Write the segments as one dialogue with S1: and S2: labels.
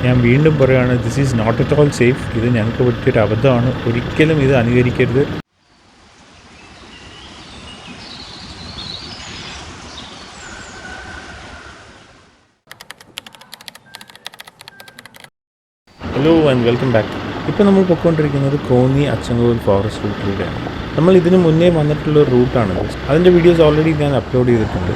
S1: ഞാൻ വീണ്ടും പറയുകയാണ്, this is not at all safe. ഇത് ഞങ്ങൾക്ക് പറ്റിയൊരു അബദ്ധമാണ്. ഒരിക്കലും ഇത് അനുകരിക്കരുത്. Hello and welcome back. ഇപ്പോൾ നമ്മൾ പൊയ്ക്കൊണ്ടിരിക്കുന്നത് കോന്നി അച്ചൻകോവിൽ ഫോറസ്റ്റ് റൂട്ടിലൂടെയാണ്. നമ്മൾ ഇതിന് മുന്നേ വന്നിട്ടുള്ളൊരു റൂട്ടാണിത്. അതിൻ്റെ വീഡിയോസ് ഓൾറെഡി ഞാൻ അപ്ലോഡ് ചെയ്തിട്ടുണ്ട്.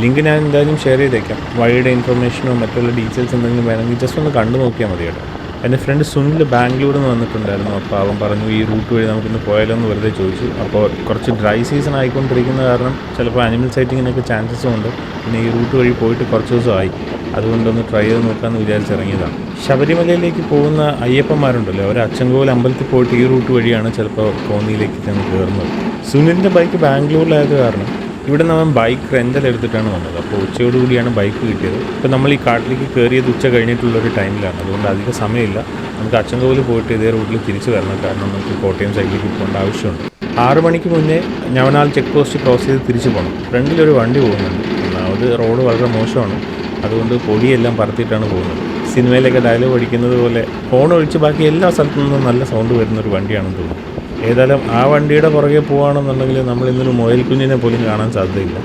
S1: ലിങ്ക് ഞാൻ എന്തായാലും ഷെയർ ചെയ്തേക്കാം. വഴിയുടെ ഇൻഫർമേഷനോ മറ്റുള്ള ഡീറ്റെയിൽസ് എന്തെങ്കിലും വേണമെങ്കിൽ ജസ്റ്റ് ഒന്ന് കണ്ടു നോക്കിയാൽ മതി കേട്ടോ. എൻ്റെ ഫ്രണ്ട് സുനിൽ ബാംഗ്ലൂരിൽ നിന്ന് വന്നിട്ടുണ്ടായിരുന്നു. അപ്പോൾ അവൻ പറഞ്ഞു ഈ റൂട്ട് വഴി നമുക്കിന്ന് പോയാലോ എന്ന് വെറുതെ ചോദിച്ചു. അപ്പോൾ കുറച്ച് ഡ്രൈ സീസൺ ആയിക്കൊണ്ടിരിക്കുന്ന കാരണം ചിലപ്പോൾ ആനിമൽ സൈറ്റിങ്ങിനൊക്കെ ചാൻസസും ഉണ്ട്. പിന്നെ ഈ റൂട്ട് വഴി പോയിട്ട് കുറച്ച് ദിവസമായി, അതുകൊണ്ടൊന്ന് ട്രൈ ചെയ്ത് നോക്കാമെന്ന് വിചാരിച്ചിറങ്ങിയതാണ്. ശബരിമലയിലേക്ക് പോകുന്ന അയ്യപ്പന്മാരുണ്ടല്ലോ, അവർ അച്ചൻകോവിൽ അമ്പലത്തിൽ പോയിട്ട് ഈ റൂട്ട് വഴിയാണ് ചിലപ്പോൾ കോന്നിയിലേക്ക് ചെന്ന് കയറുന്നത്. സുനിലിൻ്റെ ബൈക്ക് ബാംഗ്ലൂരിലായത് കാരണം ഇവിടെ നമ്മൾ ബൈക്ക് റെൻ്റൽ എടുത്തിട്ടാണ് വന്നത്. അപ്പോൾ ഉച്ചയോടുകൂടിയാണ് ബൈക്ക് കിട്ടിയത്. ഇപ്പോൾ നമ്മൾ ഈ കാട്ടിലേക്ക് കയറിയത് ഉച്ച കഴിഞ്ഞിട്ടുള്ളൊരു ടൈമിലാണ്. അതുകൊണ്ട് അധികം സമയമില്ല. നമുക്ക് അച്ചൻകോവിൽ പോയിട്ട് ഇതേ റൂട്ടിൽ തിരിച്ചു വരണം. കാരണം നമുക്ക് കോട്ടയം സൈഡിലേക്ക് പോകേണ്ട ആവശ്യമുണ്ട്. 6 മണിക്ക് മുന്നേ ഞവനാൽ ചെക്ക് പോസ്റ്റ് ക്രോസ് ചെയ്ത് തിരിച്ചു പോകണം. ഫ്രണ്ടിലൊരു വണ്ടി പോകുന്നുണ്ട്. ഒന്നാമത് റോഡ് വളരെ മോശമാണ്, അതുകൊണ്ട് പൊടിയെല്ലാം പറത്തിയിട്ടാണ് പോകുന്നത്. സിനിമയിലൊക്കെ ഡയലോഗ് അടിക്കുന്നത് പോലെ ഹോൺ ഒഴിച്ച് ബാക്കി എല്ലാ സ്ഥലത്തു നിന്നും നല്ല സൗണ്ട് വരുന്നൊരു വണ്ടിയാണെന്ന് തോന്നുന്നു. ഏതായാലും ആ വണ്ടിയുടെ പുറകെ പോവുകയാണെന്നുണ്ടെങ്കിൽ നമ്മൾ ഇന്നൊരു മുയൽ കുഞ്ഞിനെ പോലും കാണാൻ സാധ്യതയില്ല.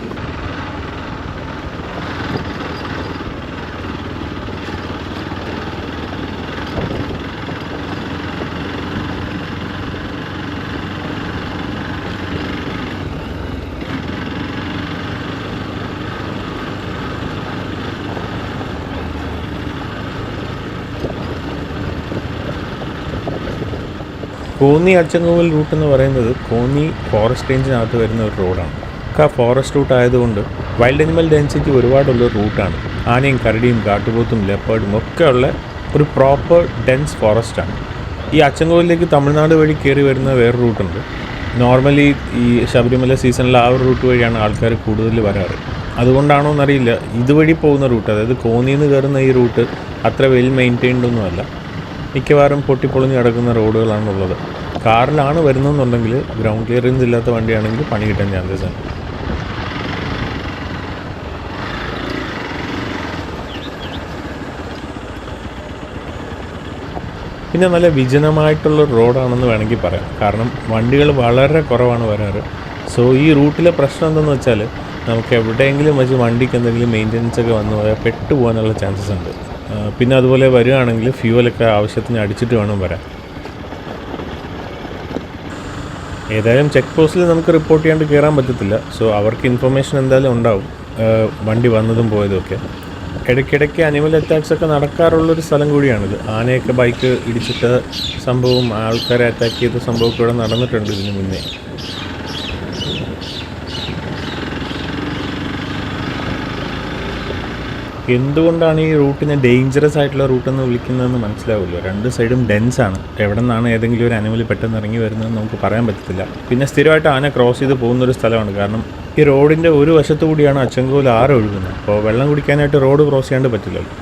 S1: കോന്നി അച്ചൻകോവിൽ റൂട്ട് എന്ന് പറയുന്നത് കോന്നി ഫോറസ്റ്റ് റേഞ്ചിനകത്ത് വരുന്ന ഒരു റോഡാണ്. ഫോറസ്റ്റ് റൂട്ട് ആയതുകൊണ്ട് വൈൽഡ് അനിമൽ ഡെൻസിറ്റി ഒരുപാടുള്ള റൂട്ടാണ്. ആനയും കരടിയും കാട്ടുപോത്തും ലെപ്പേർഡും ഒക്കെ ഉള്ള ഒരു പ്രോപ്പർ ഡെൻസ് ഫോറസ്റ്റാണ്. ഈ അച്ചൻകോവിലേക്ക് തമിഴ്നാട് വഴി കയറി വരുന്ന വേറെ റൂട്ടുണ്ട്. നോർമലി ഈ ശബരിമല സീസണിൽ ആ ഒരു റൂട്ട് വഴിയാണ് ആൾക്കാർ കൂടുതൽ വരാറ്. അതുകൊണ്ടാണോ എന്നറിയില്ല, ഇതുവഴി പോകുന്ന റൂട്ട്, അതായത് കോന്നിയിൽ നിന്ന് കയറുന്ന ഈ റൂട്ട് അത്ര വെൽ മെയിൻറ്റെയിൻഡ് ഒന്നുമല്ല. മിക്കവാറും പൊട്ടിപ്പൊളിഞ്ഞ് കിടക്കുന്ന റോഡുകളാണുള്ളത്. കാറിലാണ് വരുന്നതെന്നുണ്ടെങ്കിൽ ഗ്രൗണ്ട് ക്ലിയറൻസ് ഇല്ലാത്ത വണ്ടിയാണെങ്കിൽ പണി കിട്ടാൻ ചാൻസസ് ഉണ്ട്. പിന്നെ നല്ല വിജനമായിട്ടുള്ള റോഡാണെന്ന് വേണമെങ്കിൽ പറയാം. കാരണം വണ്ടികൾ വളരെ കുറവാണ് വരാറ്. സോ ഈ റൂട്ടിലെ പ്രശ്നം എന്തെന്ന് വെച്ചാൽ നമുക്ക് എവിടെയെങ്കിലും വെച്ച് വണ്ടിക്ക് എന്തെങ്കിലും മെയിൻ്റനൻസ് ഒക്കെ വന്നു പോയാൽ പെട്ടുപോകാനുള്ള ചാൻസസ് ഉണ്ട്. പിന്നെ അതുപോലെ വരികയാണെങ്കിൽ ഫ്യൂവലൊക്കെ ആവശ്യത്തിന് അടിച്ചിട്ട് വേണം വരാൻ. ഏതായാലും ചെക്ക് പോസ്റ്റിൽ നമുക്ക് റിപ്പോർട്ട് ചെയ്യാണ്ട് കയറാൻ പറ്റത്തില്ല. സോ അവർക്ക് ഇൻഫർമേഷൻ എന്തായാലും ഉണ്ടാവും, വണ്ടി വന്നതും പോയതുമൊക്കെ. ഇടയ്ക്കിടയ്ക്ക് അനിമൽ അറ്റാക്സൊക്കെ നടക്കാറുള്ളൊരു സ്ഥലം കൂടിയാണിത്. ആനയൊക്കെ ബൈക്ക് ഇടിച്ചിട്ട സംഭവം, ആൾക്കാരെ അറ്റാക്ക് ചെയ്ത സംഭവമൊക്കെ ഇവിടെ നടന്നിട്ടുണ്ട് ഇതിന് മുന്നേ. എന്തുകൊണ്ടാണ് ഈ റൂട്ടിനെ ഡേഞ്ചറസ് ആയിട്ടുള്ള റൂട്ടെന്ന് വിളിക്കുന്നതെന്ന് മനസ്സിലാവില്ല. രണ്ട് സൈഡും ഡെൻസാണ്. എവിടെ നിന്നാണ് ഏതെങ്കിലും ഒരു അനിമൽ പെട്ടെന്ന് ഇറങ്ങി വരുന്നതെന്ന് നമുക്ക് പറയാൻ പറ്റത്തില്ല. പിന്നെ സ്ഥിരമായിട്ട് ആന ക്രോസ് ചെയ്ത് പോകുന്നൊരു സ്ഥലമാണ്. കാരണം ഈ റോഡിൻ്റെ ഒരു വശത്തു കൂടിയാണ് അച്ചൻകോവിൽ ആറ് ഒഴുകുന്നത്. അപ്പോൾ വെള്ളം കുടിക്കാനായിട്ട് റോഡ് ക്രോസ് ചെയ്യാണ്ട് പറ്റില്ലല്ലോ.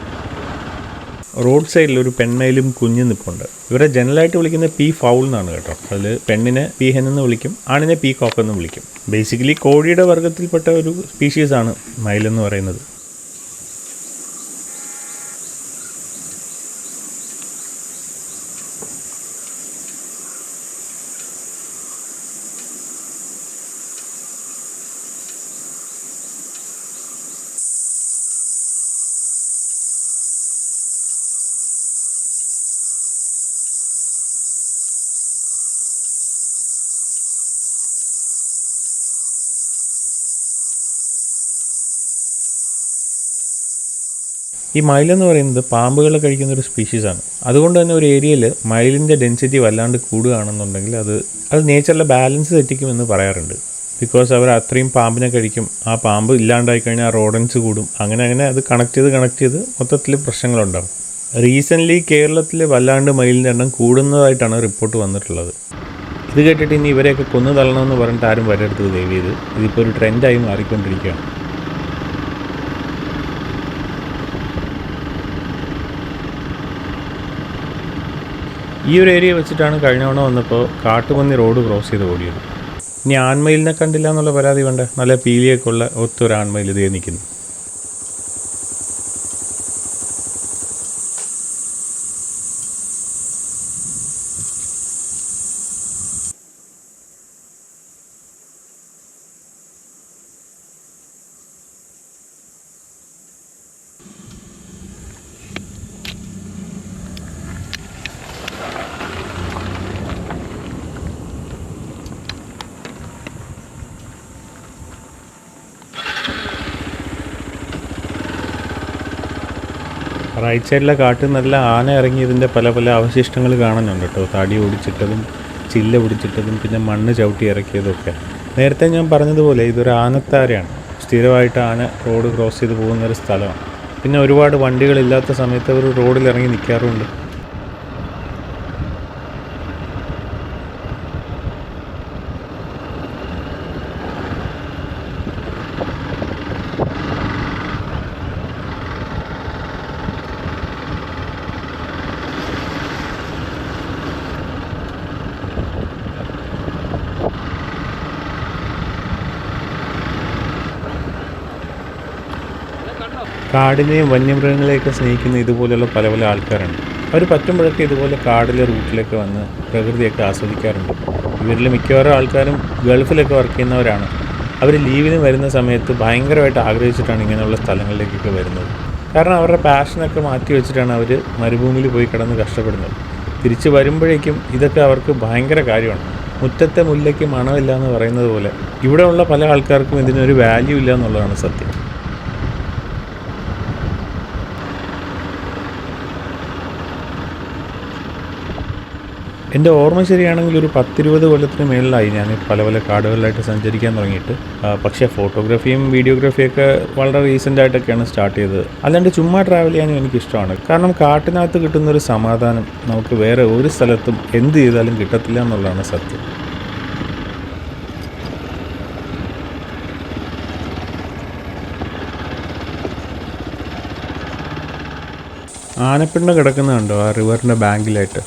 S1: റോഡ് സൈഡിൽ ഒരു പെൺമയിലും കുഞ്ഞും നിൽപ്പുണ്ട്. ഇവരെ ജനറലായിട്ട് വിളിക്കുന്നത് പി ഫൗൾ എന്നാണ് കേട്ടോ. അതിൽ പെണ്ണിനെ പി ഹെൻ എന്ന് വിളിക്കും, ആണിനെ പി കോക്ക് എന്ന് വിളിക്കും. ബേസിക്കലി കോഴിയുടെ വർഗ്ഗത്തിൽപ്പെട്ട ഒരു സ്പീഷീസാണ് മയിലെന്ന് പറയുന്നത്. ഈ മയിലെന്ന് പറയുന്നത് പാമ്പുകളെ കഴിക്കുന്നൊരു സ്പീഷീസാണ്. അതുകൊണ്ട് തന്നെ ഒരു ഏരിയയിൽ മയിലിൻ്റെ ഡെൻസിറ്റി വല്ലാണ്ട് കൂടുകയാണെന്നുണ്ടെങ്കിൽ അത് നേച്ചറിലെ ബാലൻസ് തെറ്റിക്കുമെന്ന് പറയാറുണ്ട്. ബിക്കോസ് അവർ അത്രയും പാമ്പിനെ കഴിക്കും. ആ പാമ്പ് ഇല്ലാണ്ടായി കഴിഞ്ഞാൽ ആ റോഡൻസ് കൂടും. അങ്ങനെ അത് കണക്ട് ചെയ്ത് മൊത്തത്തിൽ പ്രശ്നങ്ങളുണ്ടാകും. റീസെൻ്റ്ലി കേരളത്തിൽ വല്ലാണ്ട് മയിലിൻ്റെ എണ്ണം കൂടുന്നതായിട്ടാണ് റിപ്പോർട്ട് വന്നിട്ടുള്ളത്. ഇത് കേട്ടിട്ട് ഇനി ഇവരെയൊക്കെ കൊന്നു തള്ളണമെന്ന് പറഞ്ഞിട്ട് ആരും വരരുത് ദയവ് ചെയ്ത്. ഇതിപ്പോൾ ഒരു ട്രെൻഡായി മാറിക്കൊണ്ടിരിക്കുകയാണ്. ഈ ഒരു ഏരിയ വെച്ചിട്ടാണ് കഴിഞ്ഞ തവണ വന്നപ്പോൾ കാട്ടുപന്നി റോഡ് ക്രോസ് ചെയ്ത് ഓടിയത്. ഇനി ആൺമയിലിനെ കണ്ടില്ല എന്നുള്ള പരാതി വേണ്ട, നല്ല പീലിയൊക്കെ ഉള്ള ഒത്തൊരു ആൺമയിൽ ഇതേ നിൽക്കുന്നു. റൈറ്റ് സൈഡിലെ കാട്ടിൽ നല്ല ആന ഇറങ്ങിയതിൻ്റെ പല പല അവശിഷ്ടങ്ങൾ കാണുന്നുണ്ട് കേട്ടോ. തടി ഓടിച്ചിട്ടതും ചില്ല പിടിച്ചിട്ടതും പിന്നെ മണ്ണ് ചവിട്ടി ഇറക്കിയതൊക്കെ. നേരത്തെ ഞാൻ പറഞ്ഞതുപോലെ ഇതൊരു ആനത്താരയാണ്. സ്ഥിരമായിട്ട് ആന റോഡ് ക്രോസ് ചെയ്ത് പോകുന്നൊരു സ്ഥലമാണ്. പിന്നെ ഒരുപാട് വണ്ടികളില്ലാത്ത സമയത്ത് അവർ റോഡിൽ ഇറങ്ങി നിൽക്കാറുണ്ട്. കാടിനെയും വന്യമൃഗങ്ങളെയൊക്കെ സ്നേഹിക്കുന്ന ഇതുപോലെയുള്ള പല പല ആൾക്കാരുണ്ട്. അവർ പറ്റുമ്പോഴൊക്കെ ഇതുപോലെ കാടിലെ റൂട്ടിലൊക്കെ വന്ന് പ്രകൃതിയൊക്കെ ആസ്വദിക്കാറുണ്ട്. ഇവരിൽ മിക്കവാറും ആൾക്കാരും ഗൾഫിലൊക്കെ വർക്ക് ചെയ്യുന്നവരാണ്. അവർ ലീവിന് വരുന്ന സമയത്ത് ഭയങ്കരമായിട്ട് ആഗ്രഹിച്ചിട്ടാണ് ഇങ്ങനെയുള്ള സ്ഥലങ്ങളിലേക്കൊക്കെ വരുന്നത്. കാരണം അവരുടെ പാഷനൊക്കെ മാറ്റി വെച്ചിട്ടാണ് അവർ മരുഭൂമിയിൽ പോയി കിടന്ന് കഷ്ടപ്പെടുന്നത്. തിരിച്ച് വരുമ്പോഴേക്കും ഇതൊക്കെ അവർക്ക് ഭയങ്കര കാര്യമാണ്. മുറ്റത്തെ മുല്ലയ്ക്ക് മണമില്ല എന്ന് പറയുന്നത് പോലെ ഇവിടെയുള്ള പല ആൾക്കാർക്കും ഇതിനൊരു വാല്യൂ ഇല്ല എന്നുള്ളതാണ് സത്യം. എൻ്റെ ഓർമ്മ ശരിയാണെങ്കിൽ ഒരു 10-20 കൊല്ലത്തിന് മേളിലായി ഞാൻ പല പല കാടുകളിലായിട്ട് സഞ്ചരിക്കാൻ തുടങ്ങിയിട്ട്. പക്ഷേ ഫോട്ടോഗ്രാഫിയും വീഡിയോഗ്രാഫിയൊക്കെ വളരെ റീസെൻ്റായിട്ടൊക്കെയാണ് സ്റ്റാർട്ട് ചെയ്തത്. അല്ലാണ്ട് ചുമ്മാ ട്രാവൽ ചെയ്യാനും എനിക്കിഷ്ടമാണ്. കാരണം കാട്ടിനകത്ത് കിട്ടുന്നൊരു സമാധാനം നമുക്ക് വേറെ ഒരു സ്ഥലത്തും എന്ത് ചെയ്താലും കിട്ടത്തില്ല എന്നുള്ളതാണ് സത്യം. ആനപ്പിണ്ടം കിടക്കുന്നുണ്ടോ ആ റിവറിൻ്റെ ബാങ്കിലായിട്ട്.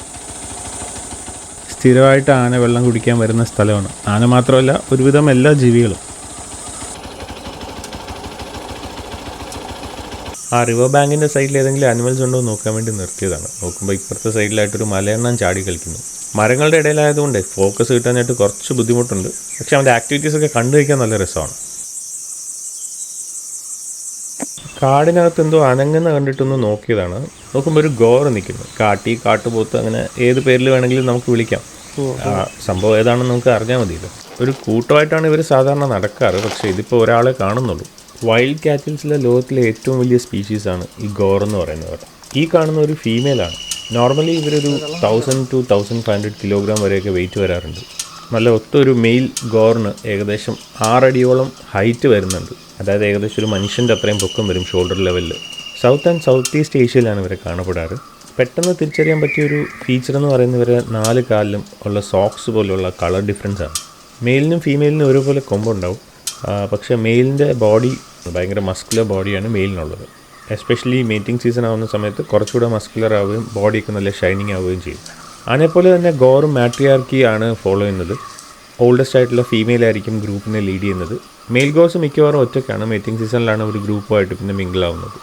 S1: സ്ഥിരമായിട്ട് ആന വെള്ളം കുടിക്കാൻ വരുന്ന സ്ഥലമാണ്. ആന മാത്രമല്ല, ഒരുവിധം എല്ലാ ജീവികളും. ആ റിവർ ബാങ്കിൻ്റെ സൈഡിൽ ഏതെങ്കിലും ആനിമൽസ് ഉണ്ടോ എന്ന് നോക്കാൻ വേണ്ടി നിർത്തിയതാണ്. നോക്കുമ്പോൾ ഇപ്പുറത്തെ സൈഡിലായിട്ടൊരു മലയെണ്ണം ചാടി കളിക്കുന്നു. മരങ്ങളുടെ ഇടയിലായതുകൊണ്ട് ഫോക്കസ് കിട്ടാനായിട്ട് കുറച്ച് ബുദ്ധിമുട്ടുണ്ട്. പക്ഷേ അവൻ്റെ ആക്ടിവിറ്റീസൊക്കെ കണ്ടു വയ്ക്കാൻ നല്ല രസമാണ്. കാടിനകത്ത് എന്തോ അനങ്ങുന്ന കണ്ടിട്ടൊന്ന് നോക്കിയതാണ്. നോക്കുമ്പോൾ ഒരു ഗോറ് നിൽക്കുന്നു. കാട്ടുപോത്ത്, അങ്ങനെ ഏത് പേരിൽ വേണമെങ്കിലും നമുക്ക് വിളിക്കാം. സംഭവം ഏതാണെന്ന് നമുക്ക് അറിഞ്ഞാൽ മതിയല്ലോ. ഒരു കൂട്ടമായിട്ടാണ് ഇവർ സാധാരണ നടക്കാറ്. പക്ഷേ ഇതിപ്പോൾ ഒരാളെ കാണുന്നുള്ളൂ. വൈൽഡ് ക്യാറ്റിൽസിലെ ലോകത്തിലെ ഏറ്റവും വലിയ സ്പീഷീസാണ് ഈ ഗോർ എന്ന് പറയുന്നവർ. ഈ കാണുന്ന ഒരു ഫീമെയിലാണ്. നോർമലി ഇവരൊരു 1000 to 1500 കിലോഗ്രാം വരെയൊക്കെ വെയിറ്റ് വരാറുണ്ട്. നല്ല ഒത്തൊരു മെയിൽ ഗോറിന് ഏകദേശം 6 അടിയോളം ഹൈറ്റ് വരുന്നുണ്ട്. അതായത് ഏകദേശം ഒരു മനുഷ്യൻ്റെ അത്രയും പൊക്കം വരും ഷോൾഡർ ലെവലിൽ. സൗത്ത് ആൻഡ് സൗത്ത് ഈസ്റ്റ് ഏഷ്യയിലാണ് ഇവരെ കാണപ്പെടാറ്. പെട്ടെന്ന് തിരിച്ചറിയാൻ പറ്റിയൊരു ഫീച്ചർ എന്ന് പറയുന്നത് ഇവരെ 4 കാലിലും ഉള്ള സോക്സ് പോലുള്ള കളർ ഡിഫറൻസാണ്. മെയിലിനും ഫീമെയിലിനും ഒരുപോലെ കൊമ്പുണ്ടാവും. പക്ഷേ മെയിലിൻ്റെ ബോഡി ഭയങ്കര മസ്കുലർ ബോഡിയാണ് മെയിലിനുള്ളത്. എസ്പെഷ്യലി മീറ്റിംഗ് സീസൺ ആവുന്ന സമയത്ത് കുറച്ചുകൂടെ മസ്കുലർ ആവുകയും ബോഡിയൊക്കെ നല്ല ഷൈനിങ് ആവുകയും ചെയ്യും. ആനയെപ്പോലെ തന്നെ ഗോറും മാട്രിയാർക്കി ആണ് ഫോളോ ചെയ്യുന്നത്. ഓൾഡസ്റ്റ് ആയിട്ടുള്ള ഫീമെയിൽ ആയിരിക്കും ഗ്രൂപ്പിനെ ലീഡ് ചെയ്യുന്നത്. മെയിൽ ഗോർസ് മിക്കവാറും ഒറ്റയ്ക്കാണ്. മീറ്റിംഗ് സീസണിലാണ് ഒരു ഗ്രൂപ്പുമായിട്ട് പിന്നെ മിങ്കിളാവുന്നത്.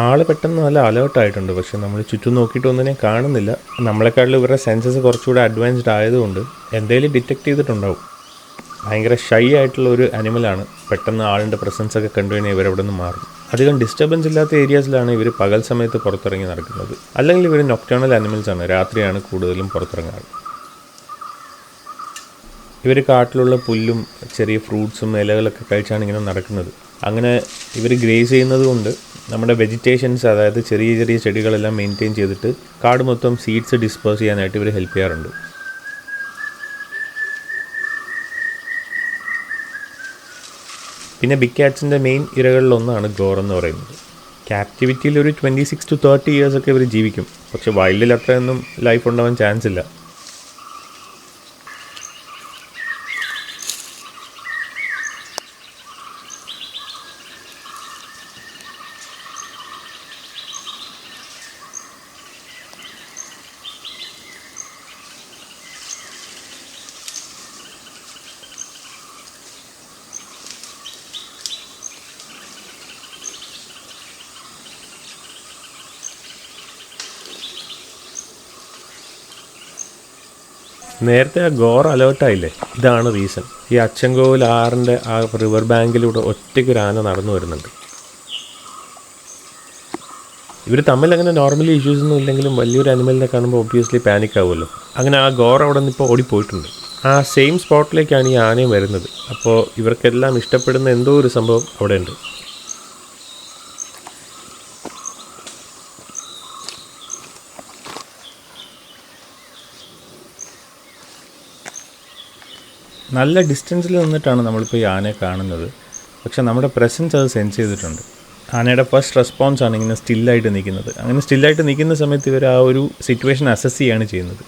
S1: ആൾ പെട്ടെന്ന് നല്ല അലേർട്ടായിട്ടുണ്ട്. പക്ഷേ നമ്മൾ ചുറ്റും നോക്കിയിട്ട് ഒന്നിനെ കാണുന്നില്ല. നമ്മളെക്കാട്ടിലും ഇവരുടെ സെൻസസ് കുറച്ചുകൂടെ അഡ്വാൻസ്ഡ് ആയതുകൊണ്ട് എന്തെങ്കിലും ഡിറ്റക്ട് ചെയ്തിട്ടുണ്ടാവും. ഭയങ്കര ഷൈ ആയിട്ടുള്ള ഒരു അനിമലാണ്. പെട്ടെന്ന് ആളിൻ്റെ പ്രസൻസ് ഒക്കെ കണ്ടുകഴിഞ്ഞാൽ ഇവരവിടെ നിന്ന് മാറും. അധികം ഡിസ്റ്റർബൻസ് ഇല്ലാത്ത ഏരിയാസിലാണ് ഇവർ പകൽ സമയത്ത് പുറത്തിറങ്ങി നടക്കുന്നത്. അല്ലെങ്കിൽ ഇവർ നൊക്ടേണൽ അനിമൽസാണ്. രാത്രിയാണ് കൂടുതലും പുറത്തിറങ്ങാറ്. ഇവർ കാട്ടിലുള്ള പുല്ലും ചെറിയ ഫ്രൂട്ട്സും ഇലകളൊക്കെ കഴിച്ചാണ് ഇങ്ങനെ നടക്കുന്നത്. അങ്ങനെ ഇവർ ഗ്രേസ് ചെയ്യുന്നത് കൊണ്ട് നമ്മുടെ വെജിറ്റേഷൻസ്, അതായത് ചെറിയ ചെറിയ ചെടികളെല്ലാം മെയിൻറ്റെയിൻ ചെയ്തിട്ട് കാട് മൊത്തം സീഡ്സ് ഡിസ്പേഴ്സ് ചെയ്യാനായിട്ട് ഇവർ ഹെൽപ്പ് ചെയ്യാറുണ്ട്. പിന്നെ ബിഗ് ക്യാറ്റ്സിൻ്റെ മെയിൻ ഇരകളിലൊന്നാണ് ഗോർ എന്ന് പറയുന്നത്. ക്യാപ്റ്റിവിറ്റിയിൽ ഒരു 26 to 30 years ഒക്കെ ഇവർ ജീവിക്കും. പക്ഷേ വൈൽഡിൽ അത്രയൊന്നും ലൈഫ് ഉണ്ടാവാൻ ചാൻസ് ഇല്ല. നേരത്തെ ആ ഗോർ അലേർട്ടായില്ലേ, ഇതാണ് റീസൺ. ഈ അച്ചൻകോവിൽ ആറിൻ്റെ ആ റിവർ ബാങ്കിലൂടെ ഒറ്റയ്ക്കൊരു ആന നടന്നു വരുന്നുണ്ട്. ഇവർ തമ്മിൽ അങ്ങനെ നോർമലി ഇഷ്യൂസ് ഒന്നും ഇല്ലെങ്കിലും വലിയൊരു അനിമലിനെ കാണുമ്പോൾ ഒബ്വിയസ്ലി പാനിക് ആവുമല്ലോ. അങ്ങനെ ആ ഗോർ അവിടെ നിന്ന് ഇപ്പോൾ ഓടിപ്പോയിട്ടുണ്ട്. ആ സെയിം സ്പോട്ടിലേക്കാണ് ഈ ആനയും വരുന്നത്. അപ്പോൾ ഇവർക്കെല്ലാം ഇഷ്ടപ്പെടുന്ന എന്തോ ഒരു സംഭവം അവിടെ ഉണ്ട്. നല്ല ഡിസ്റ്റൻസിൽ നിന്നിട്ടാണ് നമ്മളിപ്പോൾ ഈ ആനയെ കാണുന്നത്. പക്ഷേ നമ്മുടെ പ്രസൻസ് അത് സെൻസ് ചെയ്തിട്ടുണ്ട്. ആനയുടെ ഫസ്റ്റ് റെസ്പോൺസാണ് ഇങ്ങനെ സ്റ്റില്ലായിട്ട് നിൽക്കുന്നത്. അങ്ങനെ സ്റ്റില്ലായിട്ട് നിൽക്കുന്ന സമയത്ത് ഇവർ ആ ഒരു സിറ്റുവേഷൻ അസസ് ചെയ്യുകയാണ് ചെയ്യുന്നത്.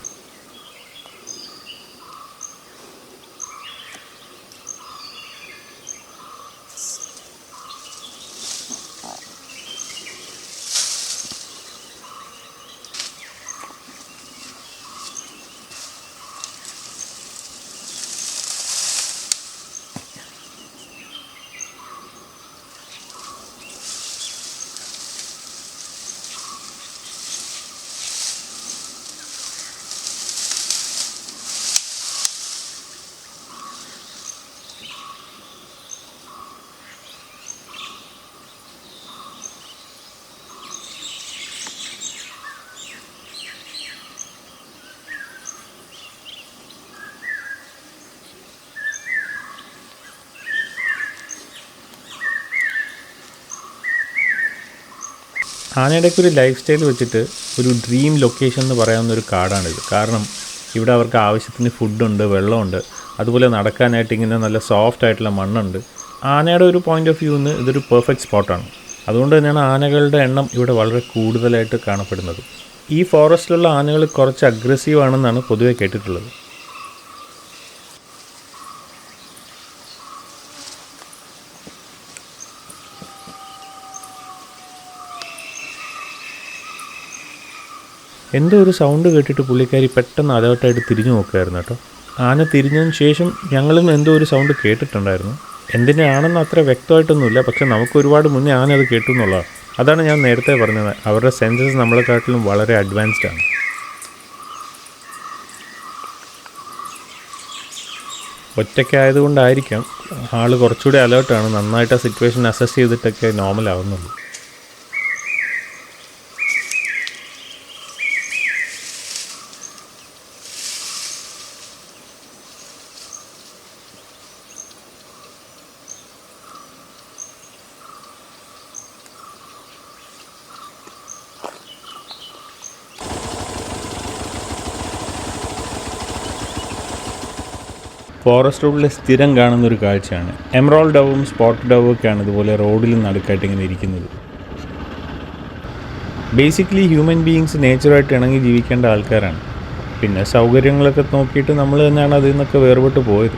S1: ആനയുടെയൊക്കെ ഒരു ലൈഫ് സ്റ്റൈൽ വെച്ചിട്ട് ഒരു ഡ്രീം ലൊക്കേഷൻ എന്ന് പറയാവുന്നൊരു കാടാണിത്. കാരണം ഇവിടെ അവർക്ക് ആവശ്യത്തിന് ഫുഡുണ്ട്, വെള്ളമുണ്ട്, അതുപോലെ നടക്കാനായിട്ട് ഇങ്ങനെ നല്ല സോഫ്റ്റ് ആയിട്ടുള്ള മണ്ണുണ്ട്. ആനയുടെ ഒരു പോയിൻ്റ് ഓഫ് വ്യൂന്ന് ഇതൊരു പെർഫെക്റ്റ് സ്പോട്ടാണ്. അതുകൊണ്ട് തന്നെയാണ് ആനകളുടെ എണ്ണം ഇവിടെ വളരെ കൂടുതലായിട്ട് കാണപ്പെടുന്നത്. ഈ ഫോറസ്റ്റിലുള്ള ആനകൾ കുറച്ച് അഗ്രസീവ് ആണെന്നാണ് പൊതുവെ കേട്ടിട്ടുള്ളത്. എന്തോ ഒരു സൗണ്ട് കേട്ടിട്ട് പുള്ളിക്കാരി പെട്ടെന്ന് അലേർട്ടായിട്ട് തിരിഞ്ഞു നോക്കുകയായിരുന്നു കേട്ടോ. ആന തിരിഞ്ഞതിന് ശേഷം ഞങ്ങളും എന്തോ ഒരു സൗണ്ട് കേട്ടിട്ടുണ്ടായിരുന്നു. എന്തിനാണെന്ന് അത്ര വ്യക്തമായിട്ടൊന്നുമില്ല, പക്ഷെ നമുക്ക് ഒരുപാട് മുന്നേ ആന അത് കേട്ടു എന്നുള്ളതാണ്. അതാണ് ഞാൻ നേരത്തെ പറഞ്ഞത്, അവരുടെ സെൻസസ് നമ്മളെക്കാട്ടിലും വളരെ അഡ്വാൻസ്ഡ് ആണ്. ഒറ്റയ്ക്കായതുകൊണ്ടായിരിക്കാം ആൾ കുറച്ചുകൂടി അലേർട്ടാണ്, നന്നായിട്ട് ആ സിറ്റുവേഷൻ അസസ് ചെയ്തിട്ടൊക്കെ നോർമൽ ആവുന്നുള്ളൂ. ഫോറസ്റ്റ് റോഡിൽ സ്ഥിരം കാണുന്നൊരു കാഴ്ചയാണ്. എമറാൾഡ് ഡവും സ്പോട്ട് ഡവും ഒക്കെയാണ് ഇതുപോലെ റോഡിൽ നടുക്കായിട്ട് ഇങ്ങനെ ഇരിക്കുന്നത്. ബേസിക്കലി ഹ്യൂമൻ ബീയിങ്സ് നേച്ചറായിട്ട് ഇണങ്ങി ജീവിക്കേണ്ട ആൾക്കാരാണ്. പിന്നെ സൗകര്യങ്ങളൊക്കെ നോക്കിയിട്ട് നമ്മൾ തന്നെയാണ് അതിൽ നിന്നൊക്കെ വേർപെട്ട് പോയത്.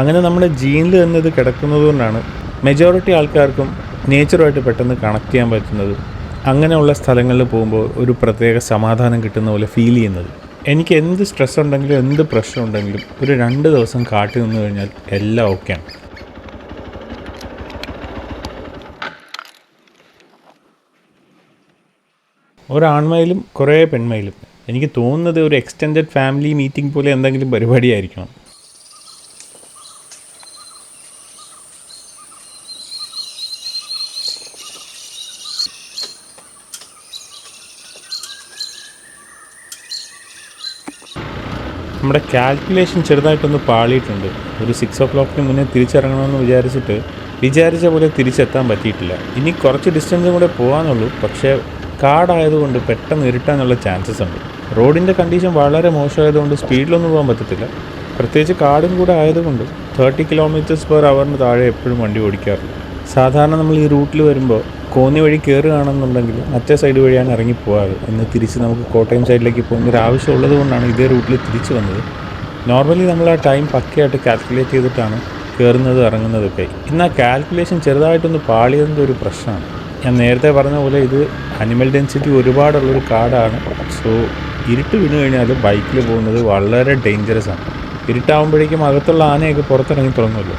S1: അങ്ങനെ നമ്മുടെ ജീനിൽ തന്നെ ഇത് കിടക്കുന്നത് കൊണ്ടാണ് മെജോറിറ്റി ആൾക്കാർക്കും നേച്ചറുമായിട്ട് പെട്ടെന്ന് കണക്ട് ചെയ്യാൻ പറ്റുന്നത്. അങ്ങനെയുള്ള സ്ഥലങ്ങളിൽ പോകുമ്പോൾ ഒരു പ്രത്യേക സമാധാനം കിട്ടുന്ന പോലെ ഫീൽ ചെയ്യുന്നത്. എനിക്ക് എന്ത് സ്ട്രെസ് ഉണ്ടെങ്കിലും എന്ത് പ്രശ്നം ഉണ്ടെങ്കിലും ഒരു 2 ദിവസം കാട്ടി നിന്ന് കഴിഞ്ഞാൽ എല്ലാം ഓക്കെയാണ്. ഒരാൺമയിലും കുറേ പെൺമയിലും. എനിക്ക് തോന്നുന്നത് ഒരു എക്സ്റ്റെൻഡഡ് ഫാമിലി മീറ്റിംഗ് പോലെ എന്തെങ്കിലും പരിപാടിയായിരിക്കണം. നമ്മുടെ കാൽക്കുലേഷൻ ചെറുതായിട്ടൊന്ന് പാളിയിട്ടുണ്ട്. ഒരു 6 o'clock മുന്നേ തിരിച്ചിറങ്ങണമെന്ന് വിചാരിച്ച പോലെ തിരിച്ചെത്താൻ പറ്റിയിട്ടില്ല. ഇനി കുറച്ച് ഡിസ്റ്റൻസും കൂടെ പോകാനുള്ളൂ. പക്ഷേ കാടായതുകൊണ്ട് പെട്ടെന്ന് ഇരുട്ടാനുള്ള ചാൻസസ് ഉണ്ട്. റോഡിൻ്റെ കണ്ടീഷൻ വളരെ മോശമായതുകൊണ്ട് സ്പീഡിലൊന്നും പോകാൻ പറ്റത്തില്ല. പ്രത്യേകിച്ച് കാടും കൂടെ ആയതുകൊണ്ട് 30 km/h താഴെ എപ്പോഴും വണ്ടി ഓടിക്കാറില്ല. സാധാരണ നമ്മൾ ഈ റൂട്ടിൽ വരുമ്പോൾ കോന്നി വഴി കയറുകയാണെന്നുണ്ടെങ്കിൽ മറ്റേ സൈഡ് വഴിയാണ് ഇറങ്ങി പോകാറ്. ഇന്ന് തിരിച്ച് നമുക്ക് കോട്ടയം സൈഡിലേക്ക് പോകുന്നൊരു ആവശ്യമുള്ളത് കൊണ്ടാണ് ഇതേ റൂട്ടിൽ തിരിച്ച് വന്നത്. നോർമലി നമ്മൾ ആ ടൈം പക്കയായിട്ട് കാൽക്കുലേറ്റ് ചെയ്തിട്ടാണ് കയറുന്നത് ഇറങ്ങുന്നതൊക്കെ. ഇന്ന് ആ കാൽക്കുലേഷൻ ചെറുതായിട്ടൊന്ന് പാളിയതിൻ്റെ ഒരു പ്രശ്നമാണ്. ഞാൻ നേരത്തെ പറഞ്ഞ പോലെ ഇത് അനിമൽ ഡെൻസിറ്റി ഒരുപാടുള്ളൊരു കാടാണ്. സോ ഇരുട്ട് വീണ് കഴിഞ്ഞാൽ ബൈക്കിൽ പോകുന്നത് വളരെ ഡേഞ്ചറസ് ആണ്. ഇരുട്ടാകുമ്പോഴേക്കും അകത്തുള്ള ആനയൊക്കെ പുറത്തിറങ്ങി തുടങ്ങുമല്ലോ.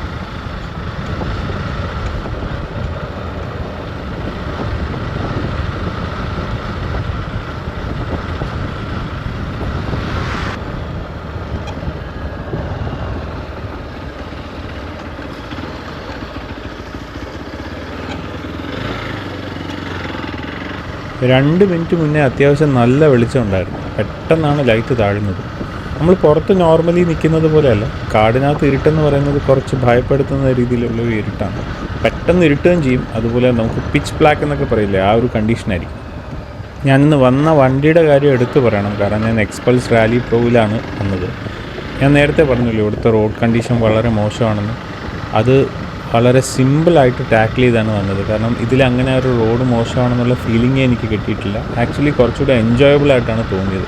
S1: രണ്ട് മിനിറ്റ് മുന്നേ അത്യാവശ്യം നല്ല വെളിച്ചം ഉണ്ടായിരുന്നു. പെട്ടെന്നാണ് ലൈറ്റ് താഴുന്നത്. നമ്മൾ പുറത്ത് നോർമലി നിൽക്കുന്നത് പോലെയല്ല, കാടിനകത്ത് ഇരുട്ടെന്ന് പറയുന്നത് കുറച്ച് ഭയപ്പെടുത്തുന്ന രീതിയിലുള്ളൊരു ഇരുട്ടാണ്. പെട്ടെന്ന് ഇരുട്ടുകയും ചെയ്യും. അതുപോലെ നമുക്ക് പിച്ച് ബ്ലാക്ക് എന്നൊക്കെ പറയില്ലേ, ആ ഒരു കണ്ടീഷനായിരിക്കും. ഞാനിന്ന് വന്ന വണ്ടിയുടെ കാര്യം എടുത്തു പറയണം. കാരണം ഞാൻ എക്സ്പൾസ് റാലി പ്രോയിലാണ് വന്നത്. ഞാൻ നേരത്തെ പറഞ്ഞല്ലോ ഇവിടുത്തെ റോഡ് കണ്ടീഷൻ വളരെ മോശമാണെന്ന്. അത് വളരെ സിമ്പിളായിട്ട് ടാക്കിൾ ചെയ്താണ് വന്നത്. കാരണം ഇതിലങ്ങനെ ഒരു റോഡ് മോശമാണെന്നുള്ള ഫീലിംഗേ എനിക്ക് കിട്ടിയിട്ടില്ല. ആക്ച്വലി കുറച്ചുകൂടെ എൻജോയബിൾ ആയിട്ടാണ് തോന്നിയത്.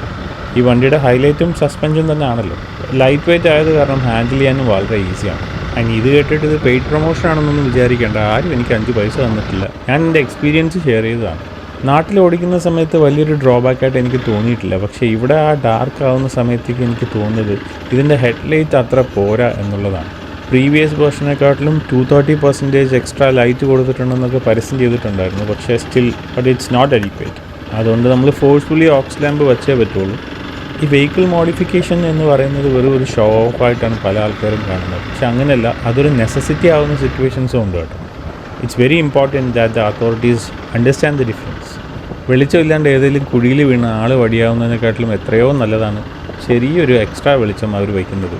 S1: ഈ വണ്ടിയുടെ ഹൈലൈറ്റും സസ്പെൻഷൻ തന്നെ ആണല്ലോ. ലൈറ്റ് വെയിറ്റ് ആയത് കാരണം ഹാൻഡിൽ ചെയ്യാനും വളരെ ഈസിയാണ്. അതിന് ഇത് കേട്ടിട്ട് ഇത് പെയ്ഡ് പ്രൊമോഷൻ ആണെന്നൊന്നും വിചാരിക്കേണ്ട. ആരും എനിക്ക് 5 പൈസ തന്നിട്ടില്ല. ഞാൻ എൻ്റെ എക്സ്പീരിയൻസ് ഷെയർ ചെയ്തതാണ്. നാട്ടിൽ ഓടിക്കുന്ന സമയത്ത് വലിയൊരു ഡ്രോബാക്കായിട്ട് എനിക്ക് തോന്നിയിട്ടില്ല. പക്ഷേ ഇവിടെ ആ ഡാർക്ക് ആവുന്ന സമയത്തേക്ക് എനിക്ക് തോന്നുന്നത് ഇതിൻ്റെ ഹെഡ്ലൈറ്റ് അത്ര പോരാ എന്നുള്ളതാണ്. പ്രീവിയസ് വേർഷനെക്കാട്ടിലും 230% എക്സ്ട്രാ ലൈറ്റ് കൊടുത്തിട്ടുണ്ടെന്നൊക്കെ പരസ്യം ചെയ്തിട്ടുണ്ടായിരുന്നു. പക്ഷേ ബട്ട് ഇറ്റ്സ് നോട്ട് അഡിക്വേറ്റ്. അതുകൊണ്ട് നമ്മൾ ഫോഴ്സ്ഫുള്ളി ഓക്സ് ലാമ്പ് വെച്ചേ പറ്റുള്ളൂ. ഈ വെഹിക്കിൾ മോഡിഫിക്കേഷൻ എന്ന് പറയുന്നത് വെറും ഒരു ഷോ ഓഫ് ആയിട്ടാണ് പല ആൾക്കാരും കാണുന്നത്. പക്ഷെ അങ്ങനെയല്ല, അതൊരു നെസസിറ്റി ആവുന്ന സിറ്റുവേഷൻസും ഉണ്ട് കേട്ടോ. It's very important that the authorities understand the difference. വെളിച്ചമില്ലാണ്ട് ഏതെങ്കിലും കുഴിയിൽ വീണ് ആൾ വടിയാവുന്നതിനെക്കാട്ടിലും എത്രയോ നല്ലതാണ് ചെറിയൊരു എക്സ്ട്രാ വെളിച്ചം അവർ വയ്ക്കുന്നത്.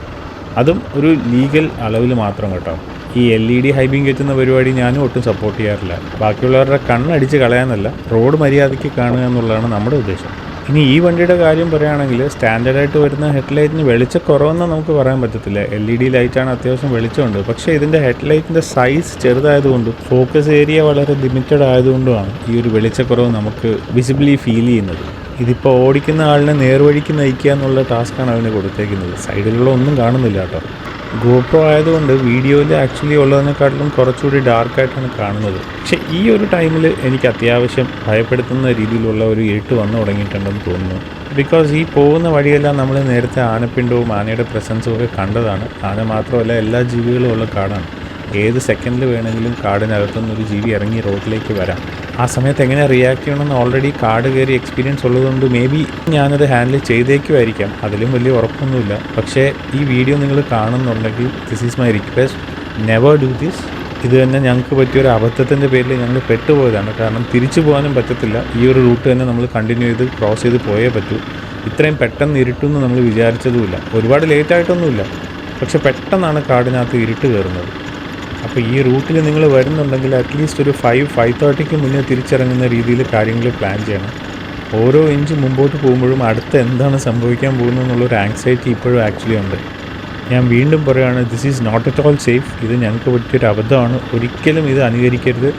S1: അതും ഒരു ലീഗൽ അളവിൽ മാത്രം കേട്ടോ. ഈ LED ഹൈബിങ് കയറ്റുന്ന പരിപാടി ഞാനും ഒട്ടും സപ്പോർട്ട് ചെയ്യാറില്ല. ബാക്കിയുള്ളവരുടെ കണ്ണടിച്ച് കളയാനല്ല, റോഡ് മര്യാദയ്ക്ക് കാണുക എന്നുള്ളതാണ് നമ്മുടെ ഉദ്ദേശം. ഇനി ഈ വണ്ടിയുടെ കാര്യം പറയുകയാണെങ്കിൽ സ്റ്റാൻഡേർഡായിട്ട് വരുന്ന ഹെഡ്ലൈറ്റിന് വെളിച്ചക്കുറവെന്ന് നമുക്ക് പറയാൻ പറ്റത്തില്ല. LED ലൈറ്റാണ്, അത്യാവശ്യം വെളിച്ചമുണ്ട്. പക്ഷേ ഇതിൻ്റെ ഹെഡ്ലൈറ്റിൻ്റെ സൈസ് ചെറുതായതുകൊണ്ടും ഫോക്കസ് ഏരിയ വളരെ ലിമിറ്റഡ് ആയതുകൊണ്ടുമാണ് ഈ ഒരു വെളിച്ചക്കുറവ് നമുക്ക് വിസിബിളി ഫീൽ ചെയ്യുന്നത്. ഇതിപ്പോൾ ഓടിക്കുന്ന ആളിനെ നേർവഴിക്ക് നയിക്കുക എന്നുള്ള ടാസ്ക്കാണ് അതിന് കൊടുത്തേക്കുന്നത്. സൈഡിലുള്ള ഒന്നും കാണുന്നില്ല കേട്ടോ. GoPro ആയതുകൊണ്ട് വീഡിയോയിൽ ആക്ച്വലി ഉള്ളതിനെക്കാട്ടിലും കുറച്ചുകൂടി ഡാർക്കായിട്ടാണ് കാണുന്നത്. പക്ഷേ ഈ ഒരു ടൈമിൽ എനിക്ക് അത്യാവശ്യം ഭയപ്പെടുത്തുന്ന രീതിയിലുള്ള ഒരു ഇരുട്ട് വന്നു തുടങ്ങിയിട്ടുണ്ടെന്ന് തോന്നുന്നു. ബിക്കോസ് ഈ പോകുന്ന വഴിയെല്ലാം നമ്മൾ നേരത്തെ ആനപ്പിണ്ടവും ആനയുടെ പ്രസൻസും ഒക്കെ കണ്ടതാണ്. ആന മാത്രമല്ല, എല്ലാ ജീവികളും ഉള്ള കാടാണ്. ഏത് സെക്കൻഡിൽ വേണമെങ്കിലും കാടിനകത്തുനിന്നൊരു ജീവി ഇറങ്ങി റോഡിലേക്ക് വരാം. ആ സമയത്ത് എങ്ങനെ റിയാക്ട് ചെയ്യണമെന്ന് ഓൾറെഡി കാട് കയറി എക്സ്പീരിയൻസ് ഉള്ളതുകൊണ്ട് മേ ബി ഞാനത് ഹാൻഡിൽ ചെയ്തേക്കുമായിരിക്കാം. അതിലും വലിയ ഉറപ്പൊന്നുമില്ല. പക്ഷേ ഈ വീഡിയോ നിങ്ങൾ കാണുന്നുണ്ടെങ്കിൽ this is my request, never do this. ഇത് തന്നെ ഞങ്ങൾക്ക് പറ്റിയൊരു അബദ്ധത്തിൻ്റെ പേരിൽ ഞങ്ങൾ പെട്ടുപോയതാണ്. കാരണം തിരിച്ചു പോകാനും പറ്റത്തില്ല. ഈ ഒരു റൂട്ട് തന്നെ നമ്മൾ കണ്ടിന്യൂ ചെയ്ത് ക്രോസ് ചെയ്ത് പോയേ പറ്റൂ. ഇത്രയും പെട്ടെന്ന് ഇരുട്ടുമെന്ന് നമ്മൾ വിചാരിച്ചതുമില്ല. ഒരുപാട് ലേറ്റായിട്ടൊന്നുമില്ല, പക്ഷെ പെട്ടെന്നാണ് കാടിനകത്ത് ഇരുട്ട് കയറുന്നത്. അപ്പോൾ ഈ റൂട്ടിൽ നിങ്ങൾ വരുന്നുണ്ടെങ്കിൽ അറ്റ്ലീസ്റ്റ് ഒരു 5:30 മുന്നേ തിരിച്ചിറങ്ങുന്ന രീതിയിൽ കാര്യങ്ങൾ പ്ലാൻ ചെയ്യണം. ഓരോ ഇഞ്ച് മുമ്പോട്ട് പോകുമ്പോഴും അടുത്ത് എന്താണ് സംഭവിക്കാൻ പോകുന്നത് എന്നുള്ളൊരു ആങ്സൈറ്റി ഇപ്പോഴും ആക്ച്വലി ഉണ്ട്. ഞാൻ വീണ്ടും പറയുകയാണ്, this is not at all safe. ഇത് ഞങ്ങൾക്ക് പറ്റിയൊരു അബദ്ധമാണ്. ഒരിക്കലും ഇത് അനുകരിക്കരുത്.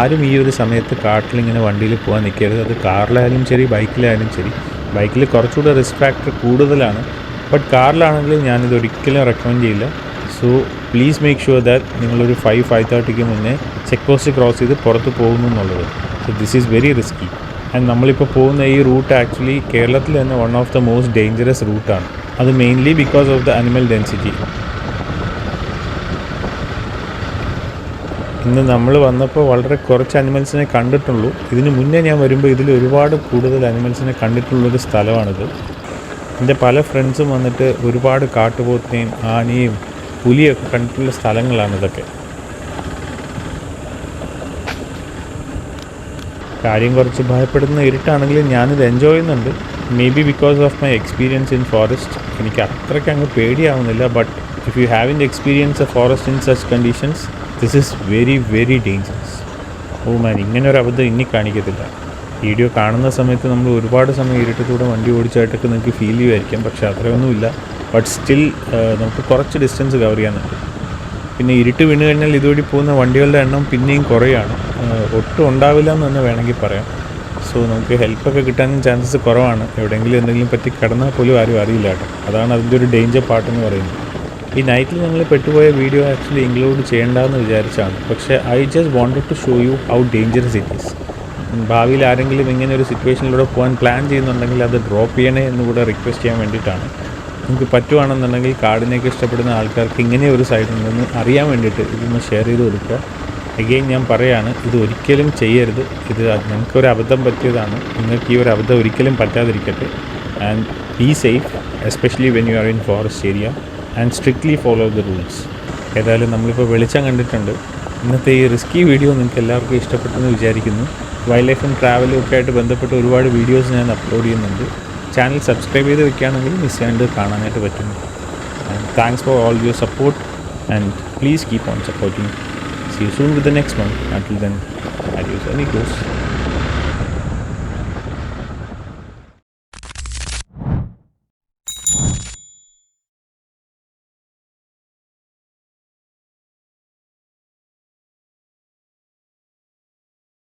S1: ആരും ഈ ഒരു സമയത്ത് കാട്ടിലിങ്ങനെ വണ്ടിയിൽ പോകാൻ നിൽക്കരുത്. അത് കാറിലായാലും ശരി, ബൈക്കിലായാലും ശരി. ബൈക്കിൽ കുറച്ചുകൂടെ റിസ്ക് ഫാക്ടർ കൂടുതലാണ്. ബട്ട് കാറിലാണെങ്കിൽ ഞാനിത് ഒരിക്കലും റെക്കമെൻഡ് ചെയ്യില്ല. So please make sure that നിങ്ങളൊരു 5:30 മുന്നേ ചെക്ക് പോസ്റ്റ് ക്രോസ് ചെയ്ത് പുറത്ത് പോകുന്നു എന്നുള്ളത്. So this is very risky. And നമ്മളിപ്പോൾ പോകുന്ന ഈ റൂട്ട് ആക്ച്വലി കേരളത്തിൽ തന്നെ one of the most dangerous റൂട്ടാണ്. അത് mainly because of the animal density. ഇന്ന് നമ്മൾ വന്നപ്പോൾ വളരെ കുറച്ച് അനിമൽസിനെ കണ്ടിട്ടുള്ളൂ. ഇതിന് മുന്നേ ഞാൻ വരുമ്പോൾ ഇതിൽ ഒരുപാട് കൂടുതൽ അനിമൽസിനെ കണ്ടിട്ടുള്ളൊരു സ്ഥലമാണിത്. എൻ്റെ പല ഫ്രണ്ട്സും വന്നിട്ട് ഒരുപാട് കാട്ടുപോത്തിനെയും ആനയും പുലിയൊക്കെ കണ്ടിട്ടുള്ള സ്ഥലങ്ങളാണ് ഇതൊക്കെ. കാര്യം കുറച്ച് ഭയപ്പെടുന്ന ഇരുട്ടാണെങ്കിലും ഞാനിത് എൻജോയ് ചെയ്യുന്നുണ്ട്. Maybe because of my experience in forest. എനിക്ക് അത്രയ്ക്ക് അങ്ങ് പേടിയാവുന്നില്ല. But if you haven't experience a forest in such conditions, this is very very dangerous. Oh man, ഇങ്ങനെ ഒരു അബദ്ധം ഇനി കാണിക്കത്തില്ല. വീഡിയോ കാണുന്ന സമയത്ത് നമ്മൾ ഒരുപാട് സമയം ഇരുട്ടത്തൂടെ വണ്ടി ഓടിച്ചായിട്ടൊക്കെ നിങ്ങൾക്ക് ഫീൽ ചെയ്യുമായിരിക്കാം. പക്ഷേ അത്രയൊന്നുമില്ല. ബട്ട് സ്റ്റിൽ നമുക്ക് കുറച്ച് ഡിസ്റ്റൻസ് കവർ ചെയ്യാനുണ്ട്. പിന്നെ ഇരുട്ട് വീണ് കഴിഞ്ഞാൽ ഇതുവഴി പോകുന്ന വണ്ടികളുടെ എണ്ണം പിന്നെയും കുറയാണ്. ഒട്ടും ഉണ്ടാവില്ല എന്ന് തന്നെ വേണമെങ്കിൽ പറയാം. സോ നമുക്ക് ഹെൽപ്പൊക്കെ കിട്ടാനും ചാൻസസ് കുറവാണ്. എവിടെയെങ്കിലും എന്തെങ്കിലും പറ്റി കിടന്നാൽ പോലും ആരും അറിയില്ല കേട്ടോ. അതാണ് അതിൻ്റെ ഒരു ഡേഞ്ചർ പാർട്ടെന്ന് പറയുന്നത്. ഈ നൈറ്റിൽ ഞങ്ങൾ പെട്ടുപോയ വീഡിയോ ആക്ച്വലി ഇൻക്ലൂഡ് ചെയ്യേണ്ടതെന്ന് വിചാരിച്ചാണ്. പക്ഷേ I just wanted to show you how dangerous it is. ഭാവിയിൽ ആരെങ്കിലും ഇങ്ങനെ ഒരു സിറ്റുവേഷനിലൂടെ പോകാൻ പ്ലാൻ ചെയ്യുന്നുണ്ടെങ്കിൽ അത് ഡ്രോപ്പ് ചെയ്യണേ എന്ന് കൂടെ റിക്വസ്റ്റ് ചെയ്യാൻ വേണ്ടിയിട്ടാണ്. നിങ്ങൾക്ക് പറ്റുവാണെന്നുണ്ടെങ്കിൽ കാടിനെയൊക്കെ ഇഷ്ടപ്പെടുന്ന ആൾക്കാർക്ക് ഇങ്ങനെ ഒരു സൈഡ് ഉണ്ടെന്ന് അറിയാൻ വേണ്ടിയിട്ട് ഇതൊന്ന് ഷെയർ ചെയ്ത് കൊടുക്കുക. എഗെയിൻ ഞാൻ പറയുകയാണ്, ഇത് ഒരിക്കലും ചെയ്യരുത്. ഇത് ഞങ്ങൾക്കൊരു അബദ്ധം പറ്റിയതാണ്. നിങ്ങൾക്ക് ഈ ഒരു അബദ്ധം ഒരിക്കലും പറ്റാതിരിക്കട്ടെ. And be safe, especially when you are in forest area, and strictly follow the rules. ഏതായാലും നമ്മളിപ്പോൾ വെളിച്ചം കണ്ടിട്ടുണ്ട്. ഇന്നത്തെ ഈ റിസ്കി വീഡിയോ നിങ്ങൾക്ക് എല്ലാവർക്കും ഇഷ്ടപ്പെട്ടെന്ന് വിചാരിക്കുന്നു. വൈൽഡ് ലൈഫും ട്രാവലും ഒക്കെ ആയിട്ട് ബന്ധപ്പെട്ട് ഒരുപാട് വീഡിയോസ് ഞാൻ അപ്ലോഡ് ചെയ്യുന്നുണ്ട്. ചാനൽ സബ്സ്ക്രൈബ് ചെയ്ത് വെക്കുകയാണെങ്കിൽ മിസ് ചെയ്യാണ്ട് കാണാനായിട്ട് പറ്റും. And thanks for all your support and please keep on supporting. See you soon with the next one. Until then, adios amigos.